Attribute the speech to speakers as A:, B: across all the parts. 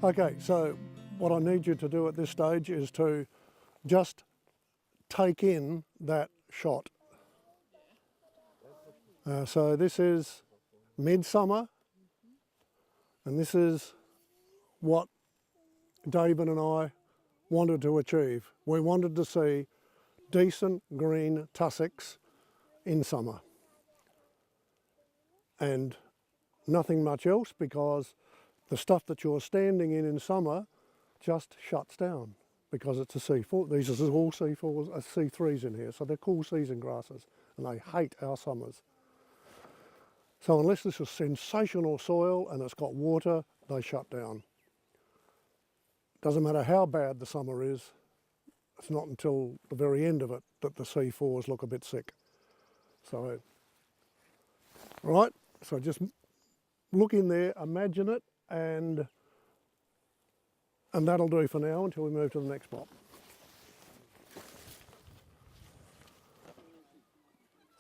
A: Okay, so what I need you to do at this stage is to just take in that shot. So this is midsummer, and this is what David and I wanted to achieve. We wanted to see decent green tussocks in summer, and nothing much else, because the stuff that you're standing in summer just shuts down because it's a C4. These are all C4s, C3s in here, so they're cool season grasses and they hate our summers. So unless this is sensational soil and it's got water, they shut down. Doesn't matter how bad the summer is, it's not until the very end of it that the C4s look a bit sick. So, right, so just look in there, imagine it, and that'll do for now until we move to the next spot.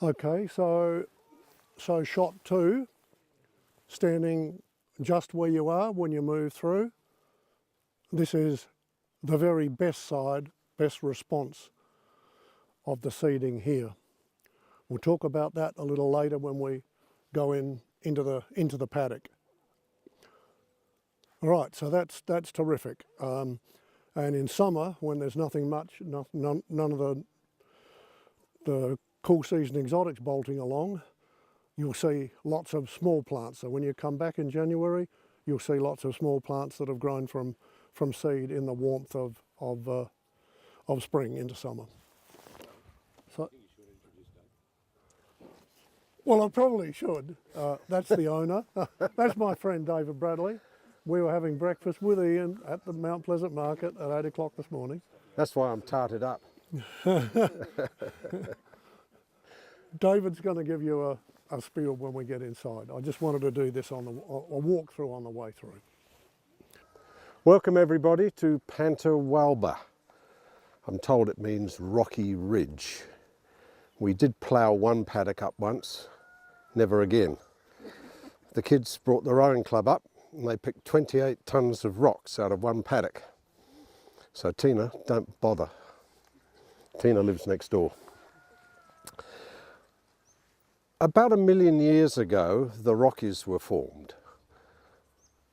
A: Okay, so shot 2, standing just where you are when you move through. This is the very best side, best response of the seeding here. We'll talk about that a little later when we go into the paddock. All right, so that's terrific. And in summer, when there's nothing much, none of the cool season exotics bolting along, you'll see lots of small plants. So when you come back in January, you'll see lots of small plants that have grown from seed in the warmth of spring into summer. So, well, I probably should. That's the owner. That's my friend David Bradley. We were having breakfast with Ian at the Mount Pleasant Market at 8 o'clock this morning.
B: That's why I'm tarted up.
A: David's going to give you a spiel when we get inside. I just wanted to do this on a walkthrough on the way through.
B: Welcome everybody to Pantawalba. I'm told it means rocky ridge. We did plough one paddock up once, never again. The kids brought their own club up and they picked 28 tonnes of rocks out of one paddock. So Tina, don't bother. Tina lives next door. About 1 million years ago, the Rockies were formed.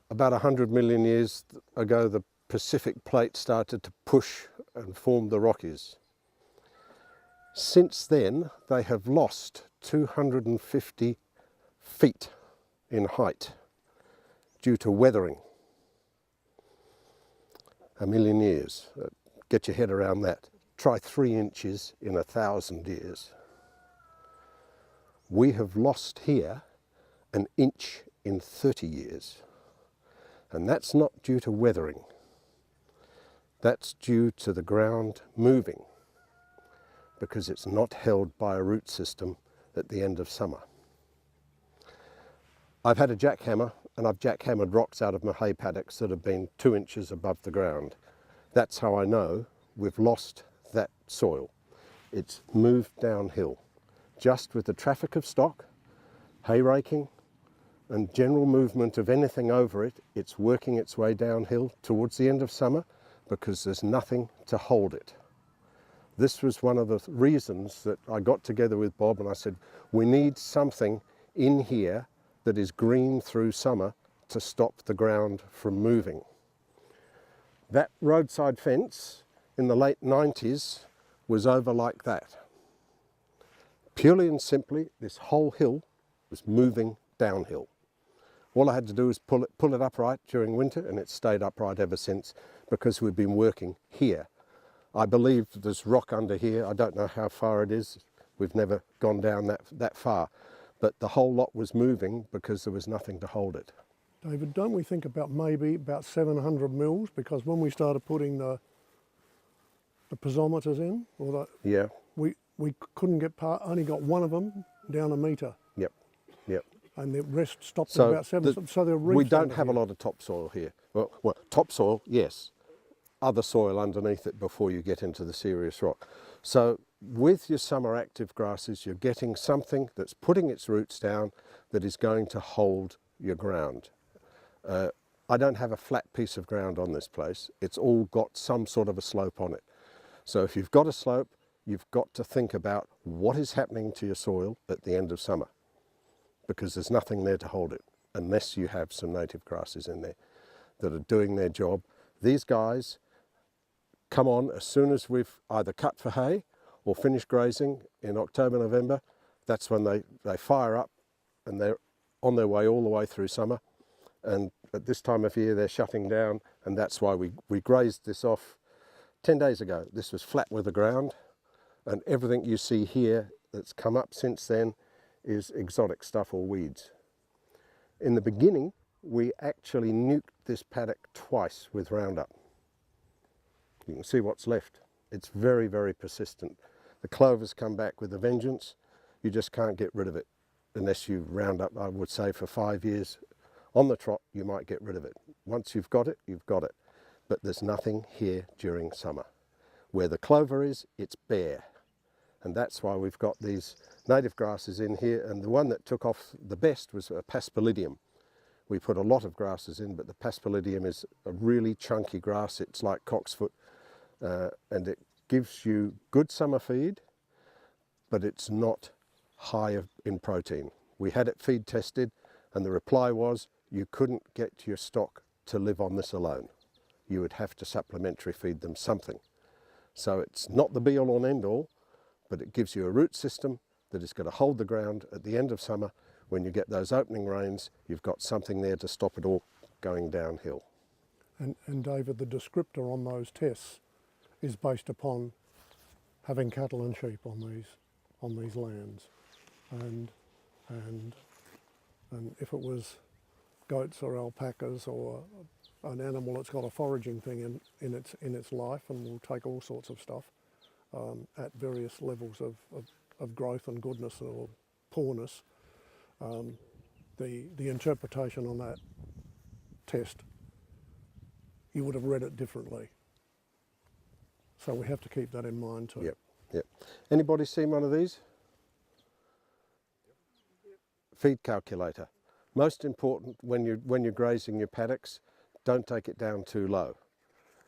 B: About 100 million years ago, the Pacific plate started to push and form the Rockies. Since then, they have lost 250 feet in height due to weathering. 1 million years. Get your head around that. Try 3 inches in 1,000 years. We have lost here 1 inch in 30 years. And that's not due to weathering. That's due to the ground moving, because it's not held by a root system at the end of summer. I've had a jackhammer and I've jackhammered rocks out of my hay paddocks that have been 2 inches above the ground. That's how I know we've lost that soil. It's moved downhill. Just with the traffic of stock, hay raking, and general movement of anything over it, it's working its way downhill towards the end of summer because there's nothing to hold it. This was one of the reasons that I got together with Bob and I said, we need something in here that is green through summer to stop the ground from moving. That roadside fence in the late 90s was over like that. Purely and simply, this whole hill was moving downhill. All I had to do was pull it upright during winter, and it's stayed upright ever since because we've been working here. I believe there's rock under here. I don't know how far it is. We've never gone down that far. But the whole lot was moving because there was nothing to hold it.
A: David, don't we think about maybe about 700 mils? Because when we started putting the piezometers in, or
B: yeah,
A: we couldn't get only got one of them down a metre.
B: Yep, yep.
A: And the rest stopped at about 7. So they're
B: we don't have a lot of topsoil here. Well, topsoil, yes. Other soil underneath it before you get into the serious rock. So with your summer active grasses, you're getting something that's putting its roots down that is going to hold your ground. I don't have a flat piece of ground on this place. It's all got some sort of a slope on it. So if you've got a slope, you've got to think about what is happening to your soil at the end of summer, because there's nothing there to hold it unless you have some native grasses in there that are doing their job. These guys come on as soon as we've either cut for hay or finished grazing in October, November. That's when they fire up, and they're on their way all the way through summer. And at this time of year, they're shutting down, and that's why we grazed this off 10 days ago. This was flat with the ground, and everything you see here that's come up since then is exotic stuff or weeds. In the beginning, we actually nuked this paddock twice with Roundup. You can see what's left. It's very, very persistent. The clover's come back with a vengeance. You just can't get rid of it unless you round up, I would say, for 5 years. On the trot, you might get rid of it. Once you've got it, you've got it. But there's nothing here during summer. Where the clover is, it's bare. And that's why we've got these native grasses in here. And the one that took off the best was a paspalidium. We put a lot of grasses in, but the paspalidium is a really chunky grass. It's like cocksfoot, and it gives you good summer feed, but it's not high in protein. We had it feed tested, and the reply was you couldn't get your stock to live on this alone. You would have to supplementary feed them something. So it's not the be-all and end-all, but it gives you a root system that is going to hold the ground at the end of summer. When you get those opening rains, you've got something there to stop it all going downhill.
A: And David, the descriptor on those tests is based upon having cattle and sheep on these lands, and if it was goats or alpacas or an animal that's got a foraging thing in its life, and will take all sorts of stuff at various levels of growth and goodness or poorness. The interpretation on that test, you would have read it differently. So we have to keep that in mind too.
B: Yep, yep. Anybody seen one of these? Feed calculator. Most important when you're grazing your paddocks, don't take it down too low.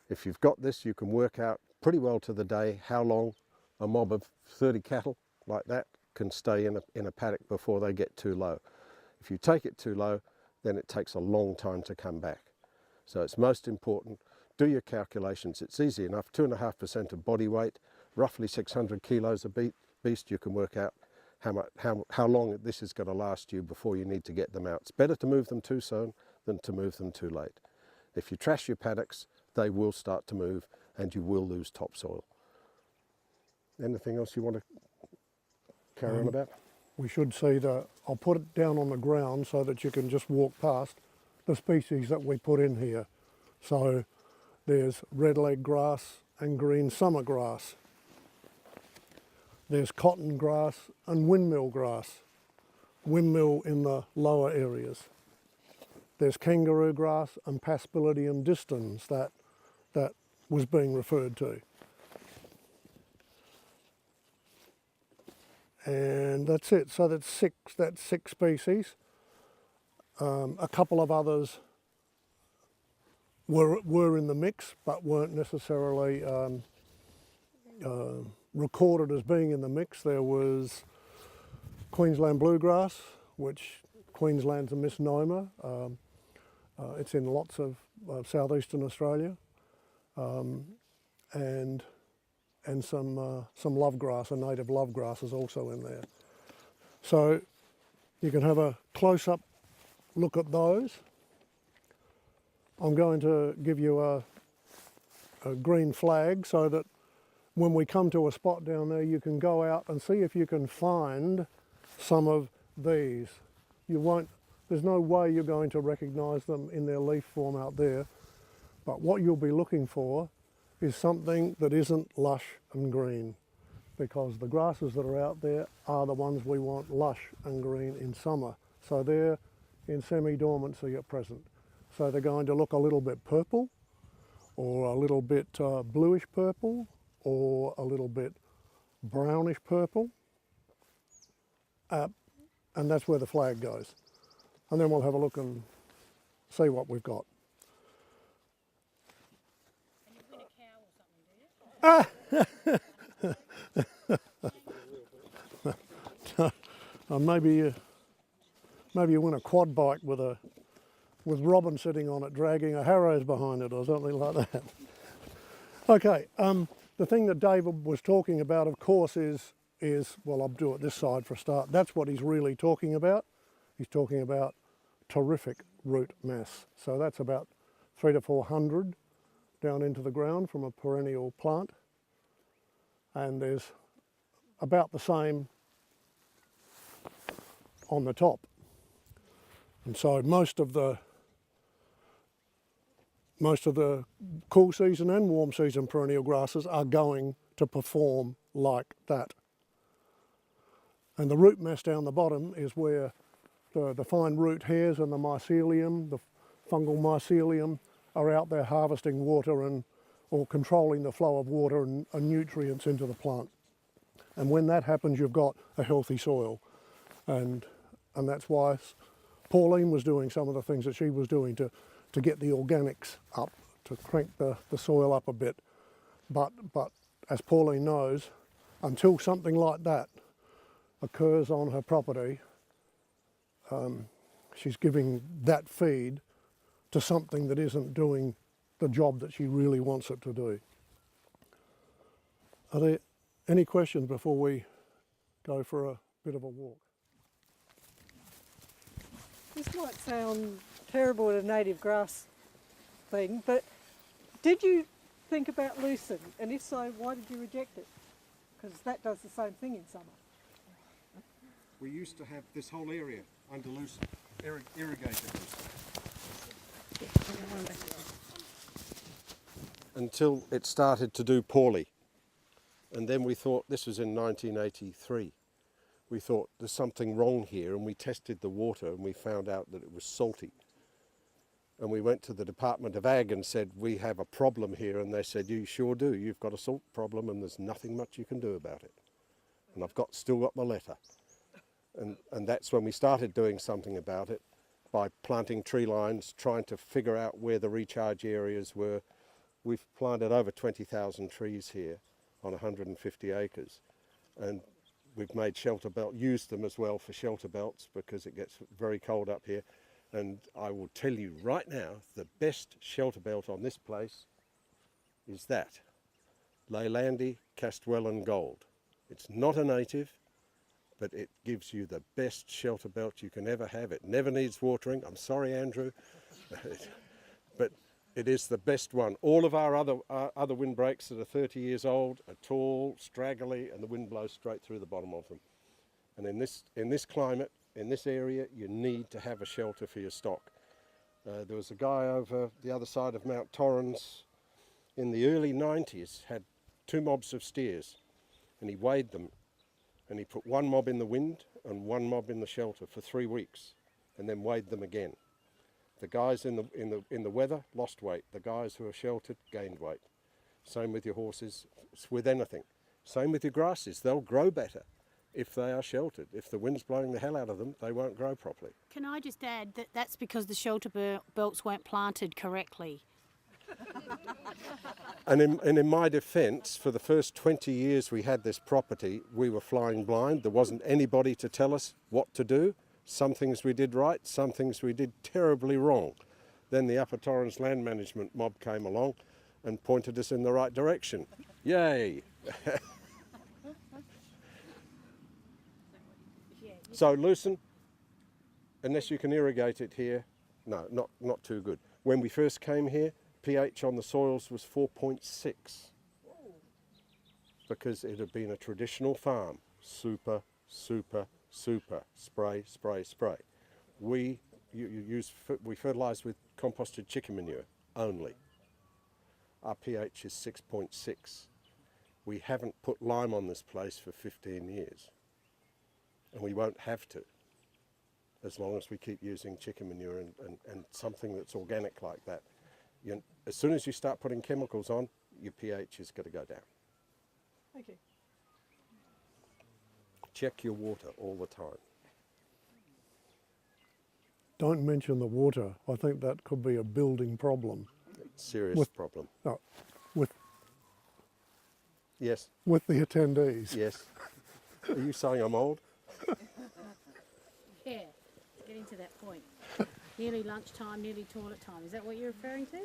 B: If you've got this, you can work out pretty well to the day how long a mob of 30 cattle like that can stay in a paddock before they get too low. If you take it too low, then it takes a long time to come back. So it's most important, do your calculations. It's easy enough, 2.5% of body weight, roughly 600 kilos of beast, you can work out how long this is going to last you before you need to get them out. It's better to move them too soon than to move them too late. If you trash your paddocks, they will start to move and you will lose topsoil. Anything else you want to carry on about?
A: We should see I'll put it down on the ground so that you can just walk past the species that we put in here. So there's redleg grass and green summer grass. There's cotton grass and windmill grass. Windmill in the lower areas. There's kangaroo grass and Paspalidium distans that was being referred to. And that's it. So that's six species. A couple of others were in the mix, but weren't necessarily recorded as being in the mix. There was Queensland bluegrass, which Queensland's a misnomer. It's in lots of southeastern Australia, and some lovegrass, a native lovegrass is also in there. So you can have a close-up look at those. I'm going to give you a green flag so that when we come to a spot down there, you can go out and see if you can find some of these. There's no way you're going to recognise them in their leaf form out there, but what you'll be looking for is something that isn't lush and green, because the grasses that are out there are the ones we want lush and green in summer. So they're in semi-dormancy at present. So they're going to look a little bit purple, or a little bit bluish purple, or a little bit brownish purple, and that's where the flag goes. And then we'll have a look and see what we've got. Maybe you win a quad bike with Robin sitting on it, dragging a Harrows behind it or something like that. Okay, the thing that David was talking about, of course, is well, I'll do it this side for a start. That's what he's really talking about. He's talking about terrific root mass. So that's about 300 to 400 down into the ground from a perennial plant, and there's about the same on the top. And so most of the cool season and warm season perennial grasses are going to perform like that. And the root mass down the bottom is where the fine root hairs and the mycelium, the fungal mycelium, are out there harvesting water or controlling the flow of water and nutrients into the plant. And when that happens, you've got a healthy soil. And that's why Pauline was doing some of the things that she was doing to get the organics up, to crank the soil up a bit. But as Pauline knows, until something like that occurs on her property, she's giving that feed to something that isn't doing the job that she really wants it to do. Are there any questions before we go for a bit of a walk?
C: This might sound terrible at a native grass thing, but did you think about lucerne? And if so, why did you reject it? Because that does the same thing in summer.
B: We used to have this whole area under lucerne, irrigated lucerne. Until it started to do poorly. And then we thought, this was in 1983, we thought there's something wrong here, and we tested the water and we found out that it was salty. And we went to the Department of Ag and said, we have a problem here, and they said, you sure do, you've got a salt problem and there's nothing much you can do about it. And I've still got my letter. And that's when we started doing something about it, by planting tree lines, trying to figure out where the recharge areas were. We've planted over 20,000 trees here on 150 acres, and we've made shelter belt, used them as well for shelter belts because it gets very cold up here. And I will tell you right now, the best shelter belt on this place is that, Leylandi Castwellan Gold. It's not a native, but it gives you the best shelter belt you can ever have. It never needs watering. I'm sorry, Andrew, but it is the best one. All of our other windbreaks that are 30 years old are tall, straggly, and the wind blows straight through the bottom of them. And in this climate, in this area, you need to have a shelter for your stock. There was a guy over the other side of Mount Torrens in the early 90s, had 2 mobs of steers, and he weighed them, and he put 1 mob in the wind and 1 mob in the shelter for 3 weeks, and then weighed them again. The guys in the weather lost weight. The guys who are sheltered gained weight. Same with your horses, with anything. Same with your grasses. They'll grow better if they are sheltered. If the wind's blowing the hell out of them, they won't grow properly.
D: Can I just add that that's because the shelter belts weren't planted correctly?
B: And in my defence, for the first 20 years we had this property, we were flying blind. There wasn't anybody to tell us what to do. Some things we did right, some things we did terribly wrong. Then the Upper Torrens Land Management mob came along and pointed us in the right direction. Yay! So lucerne, unless you can irrigate it here, no, not too good. When we first came here, pH on the soils was 4.6 because it had been a traditional farm. Super, spray. We fertilise with composted chicken manure only. Our pH is 6.6. We haven't put lime on this place for 15 years. And we won't have to, as long as we keep using chicken manure and something that's organic like that. As soon as you start putting chemicals on, your pH is going to go down.
C: Thank you.
B: Check your water all the time.
A: Don't mention the water. I think that could be a building problem.
B: Serious problem.
A: No, with
B: Yes,
A: with the attendees.
B: yes. Are you saying I'm old?
D: Yeah, getting to that point. Nearly lunchtime, nearly toilet time. Is that what you're referring to?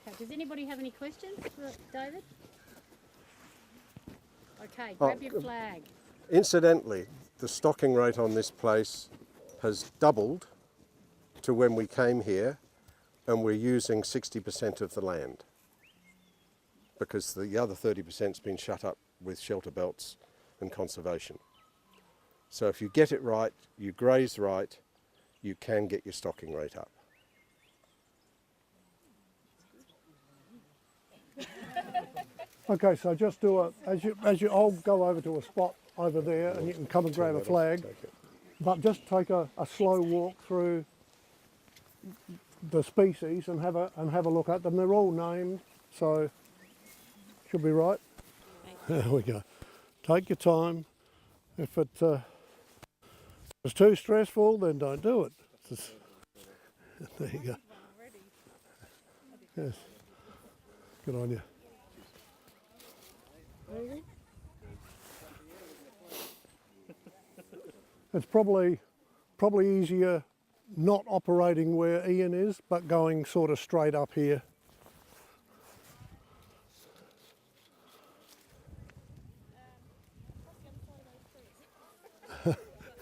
D: Okay, does anybody have any questions for David? Okay, grab your flag.
B: Incidentally, the stocking rate on this place has doubled to when we came here, and we're using 60% of the land because the other 30%'s been shut up with shelter belts and conservation. So if you get it right, you graze right, you can get your stocking rate up.
A: Okay, so just do a, I'll go over to a spot over there and you can come and grab a flag, but just take a slow walk through the species and have a look at them. They're all named, so should be right. There we go. Take your time. If it's too stressful, then don't do it. There you go. Yes. Good on you. It's probably easier not operating where Ian is, but going sort of straight up here.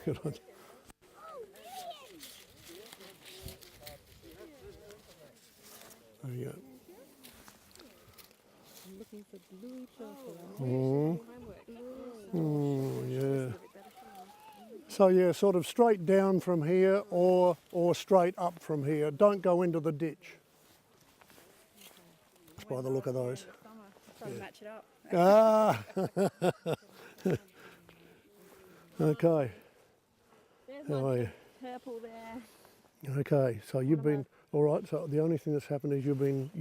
A: Good on you. There you go.
E: I'm looking for blue purple.
A: Yeah. So yeah, sort of straight down from here or straight up from here. Don't go into the ditch. Just by the look of those.
E: Trying to match it up.
A: Ah. Okay.
E: There's
A: How
E: my
A: are you?
E: purple there.
A: Okay. So you've been all right. So the only thing that's happened is you've been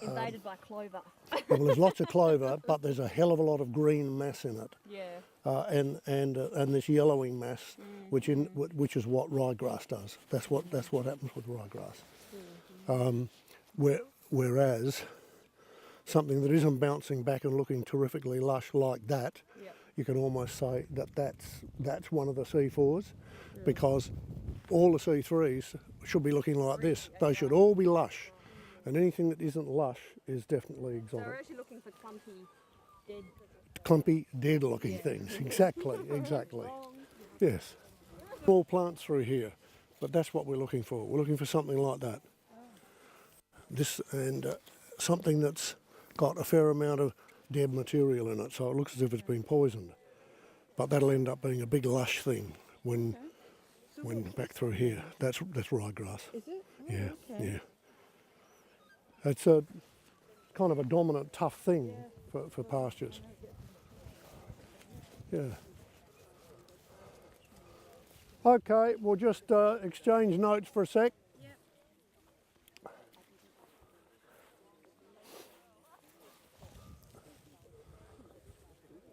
E: Invaded by clover.
A: well, there's lots of clover, but there's a hell of a lot of green mass in it.
E: Yeah.
A: And this yellowing mass, which is what ryegrass does. That's what happens with ryegrass. Whereas something that isn't bouncing back and looking terrifically lush like that, you can almost say that's one of the C4s, because all the C3s should be looking like this. They should all be lush, and anything that isn't lush is definitely
E: So
A: exotic.
E: we're actually looking for
A: Clumpy, dead-looking things. Exactly. Yes. Small plants through here, but that's what we're looking for. We're looking for something like that. This and something that's got a fair amount of dead material in it, so it looks as if it's been poisoned. But that'll end up being a big lush thing when back through here. That's ryegrass.
E: Is it?
A: Yeah,
E: okay.
A: yeah. It's a kind of a dominant, tough thing for pastures. Yeah. Okay, we'll just exchange notes for a sec.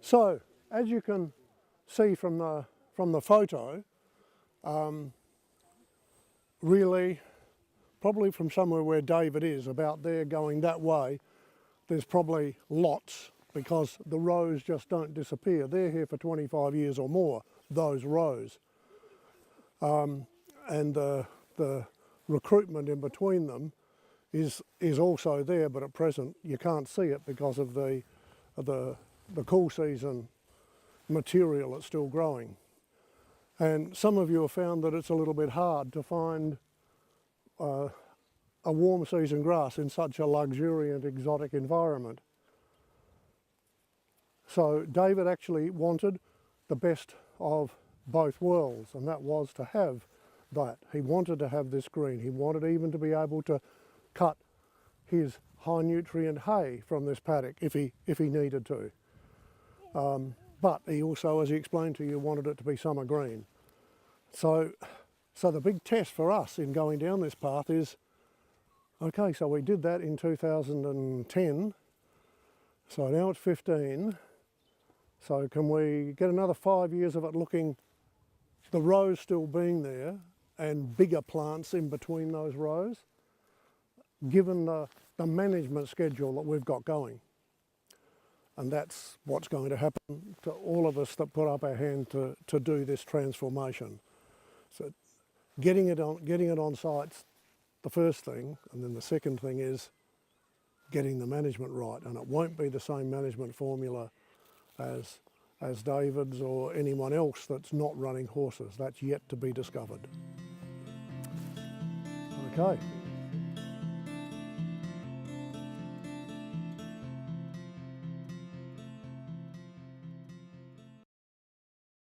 A: So, as you can see from the photo, really, probably from somewhere where David is, about there going that way, there's probably lots, because the rows just don't disappear. They're here for 25 years or more, those rows. And the recruitment in between them is also there, but at present you can't see it because of the cool season material that's still growing. And some of you have found that it's a little bit hard to find a warm season grass in such a luxuriant exotic environment. So David actually wanted the best of both worlds, and that was to have that. He wanted to have this green. He wanted even to be able to cut his high nutrient hay from this paddock if he needed to. But he also, as he explained to you, wanted it to be summer green. So the big test for us in going down this path is, okay, so we did that in 2010, so now it's 15, so can we get another 5 years of it looking, the rows still being there, and bigger plants in between those rows? given the management schedule that we've got going. And that's what's going to happen to all of us that put up our hand to do this transformation. So getting it on site's the first thing, and then the second thing is getting the management right. And it won't be the same management formula as David's or anyone else that's not running horses. That's yet to be discovered. Okay.